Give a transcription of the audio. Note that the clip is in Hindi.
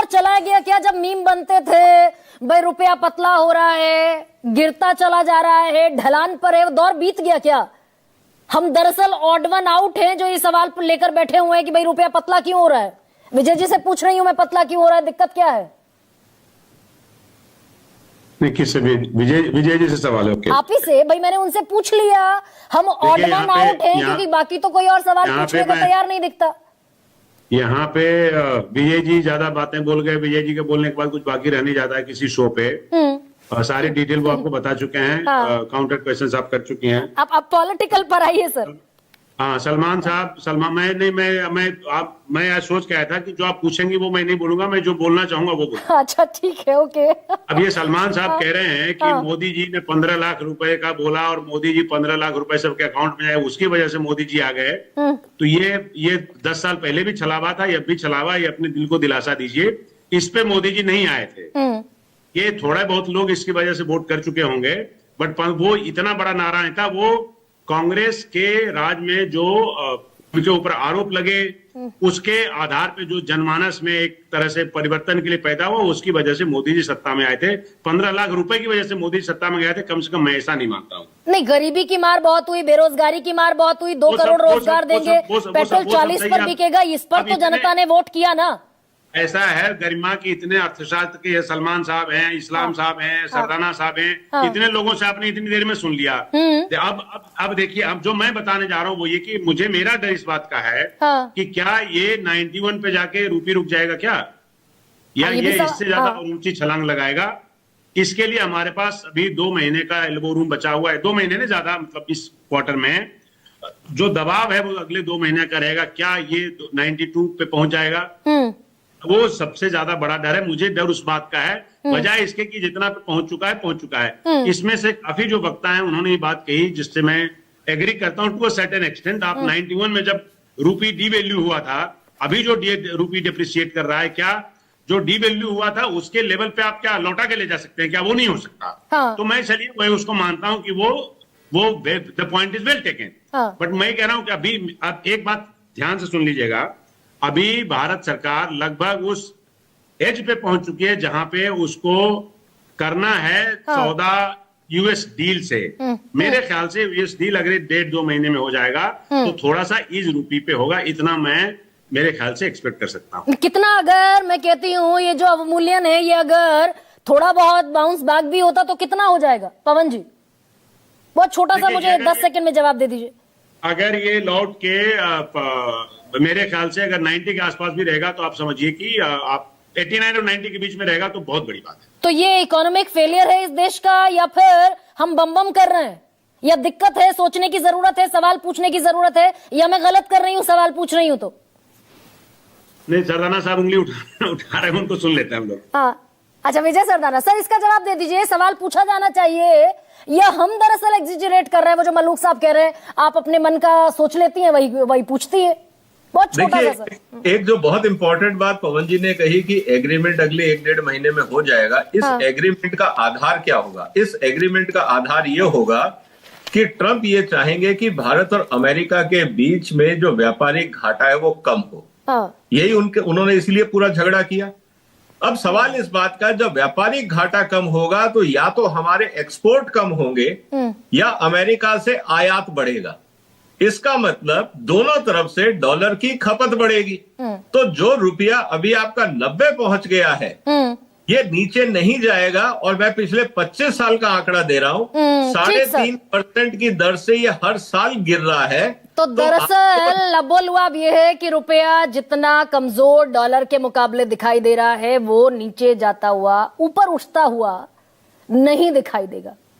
दौर चला गया क्या जब मीम बनते थे भाई रुपया पतला हो रहा है, गिरता चला जा रहा है, ढलान पर है, वो दौर बीत गया क्या? हम दरअसल ऑड वन आउट हैं जो ये सवाल पर लेकर बैठे हुए हैं कि भाई रुपया पतला क्यों हो रहा है। विजय जी से पूछ रही हूं मैं, पतला क्यों हो रहा है, दिक्कत क्या है? नहीं, किससे? विजय जी से सवाल है? ओके, आप ही से भाई, मैंने उनसे पूछ लिया। हम ऑड वन आउट हैं क्योंकि बाकी तो कोई और सवाल पूछने को तैयार नहीं दिखता। यहाँ पे विजय जी ज्यादा बातें बोल गए। विजय जी के बोलने के बाद कुछ बाकी रहने जाता है किसी शो पे। सारी डिटेल वो आपको बता चुके हैं। काउंटर क्वेश्चंस आप कर चुकी हैं। आप पॉलिटिकल पर आइए सर। हाँ, सलमान साहब, मैं आज सोच के आया था कि जो आप पूछेंगी वो मैं नहीं बोलूंगा, मैं जो बोलना चाहूंगा वो बोलूंगा। अच्छा ठीक है, ओके। अब ये सलमान साहब कह रहे हैं कि मोदी जी ने 15 लाख रुपए का बोला और मोदी जी 15 लाख रुपए सबके अकाउंट में आए, उसकी वजह से मोदी जी आ गए। तो ये 10 साल पहले भी छला हुआ था, ये अब भी छला हुआ। ये अपने दिल को दिलासा दीजिए, इस पे मोदी जी नहीं आए थे। ये थोड़ा बहुत लोग इसकी वजह से वोट कर चुके होंगे, बट वो इतना बड़ा नारा नहीं था। वो कांग्रेस के राज में जो उनके ऊपर आरोप लगे, उसके आधार पे जो जनमानस में एक तरह से परिवर्तन के लिए पैदा हुआ, उसकी वजह से मोदी जी सत्ता में आए थे। 15 लाख रुपए की वजह से मोदी जी सत्ता में गए थे, कम से कम मैं ऐसा नहीं मानता हूँ। नहीं, गरीबी की मार बहुत हुई, बेरोजगारी की मार बहुत हुई, 2 करोड़ रोजगार देंगे, पेट्रोल 40 पर बिकेगा, इस पर तो जनता ने वोट किया ना। ऐसा है, गरिमा की इतने अर्थशास्त्र के सलमान साहब हैं, इस्लाम साहब हैं, सरदाना साहब हैं, इतने लोगों से आपने इतनी देर में सुन लिया। अब देखिए, अब जो मैं बताने जा रहा हूँ वो ये कि मुझे मेरा डर इस बात का है कि क्या ये 91 पे जाके रूपी रुक जाएगा क्या, या ये इससे ज्यादा ऊंची छलांग लगाएगा। इसके लिए हमारे पास अभी 2 महीने का एल्बो रूम बचा हुआ है। 2 महीने ने ज्यादा, मतलब इस क्वार्टर में जो दबाव है वो अगले 2 महीने का रहेगा। क्या ये 92 पे पहुंच जाएगा, वो सबसे ज्यादा बड़ा डर है। मुझे डर उस बात का है, बजाय इसके कि जितना पे पहुंच चुका है। इसमें से काफी जो वक्ता है उन्होंने ये बात कही जिससे मैं एग्री करता हूं टू अ सर्टेन एक्सटेंट। आप 91 में जब रूपी डी वैल्यू हुआ था, अभी जो रूपी डिप्रिशिएट कर रहा है, क्या जो डी वैल्यू हुआ था उसके लेवल पे आप क्या लौटा के ले जा सकते हैं? क्या वो नहीं हो सकता? तो मैं चलिए मैं उसको मानता हूं कि वो the point is well taken. But मैं कह रहा हूं कि अभी आप एक बात ध्यान से सुन लीजिएगा। अभी भारत सरकार लगभग उस एज पे पहुंच चुकी है जहां पे उसको करना है सौदा यूएस डील से। मेरे ख्याल से यूएस डील अगर 1.5-2 महीने में हो जाएगा तो थोड़ा सा ईज रूपी पे होगा, इतना मैं मेरे ख्याल से एक्सपेक्ट कर सकता हूं। कितना? अगर मैं कहती हूँ ये जो अवमूल्यन है, ये अगर थोड़ा बहुत बाउंस बैक भी होता तो कितना हो जाएगा? पवन जी बहुत छोटा सा मुझे 10 सेकंड में जवाब दे दीजिए। अगर ये लौट के मेरे ख्याल से अगर 90 के आसपास भी रहेगा तो आप समझिए कि आप 89 और 90 के बीच में रहेगा तो बहुत बड़ी बात है। तो ये इकोनॉमिक फेलियर है इस देश का, या फिर हम बम कर रहे हैं, या दिक्कत है, सोचने की जरूरत है, सवाल पूछने की जरूरत है, या मैं गलत कर रही हूँ सवाल पूछ रही हूँ? तो नहीं, सरदाना साहब उंगली उठा रहे हैं, उनको सुन लेते हैं हम लोग। हाँ अच्छा, विजय सरदाना सर, इसका जवाब दे दीजिए। सवाल पूछा जाना चाहिए या हम दरअसल एग्जिजरेट कर रहे हैं? वो जो मलूक साहब कह रहे हैं आप अपने मन का सोच लेती हैं, वही पूछती है। बहुत छोटा सा सर। एक जो बहुत इंपॉर्टेंट बात पवन जी ने कही कि एग्रीमेंट अगले 1-1.5 महीने में हो जाएगा। इस एग्रीमेंट का आधार क्या होगा? इस एग्रीमेंट का आधार ये होगा कि ट्रंप ये चाहेंगे कि भारत और अमेरिका के बीच में जो व्यापारिक घाटा है वो कम हो। यही उन्होंने इसलिए पूरा झगड़ा किया। अब सवाल इस बात का, जब व्यापारिक घाटा कम होगा तो या तो हमारे एक्सपोर्ट कम होंगे या अमेरिका से आयात बढ़ेगा। इसका मतलब दोनों तरफ से डॉलर की खपत बढ़ेगी। तो जो रुपया अभी आपका 90 पहुंच गया है, ये नीचे नहीं जाएगा। और मैं पिछले 25 साल का आंकड़ा दे रहा हूं, 3.5% की दर से ये हर साल गिर रहा है। तो दरअसल लबोलुआब ये है कि रुपया जितना कमजोर डॉलर के मुकाबले दिखाई दे रहा है, वो नीचे जाता हुआ, ऊपर उठता हुआ नहीं दिखाई देगा।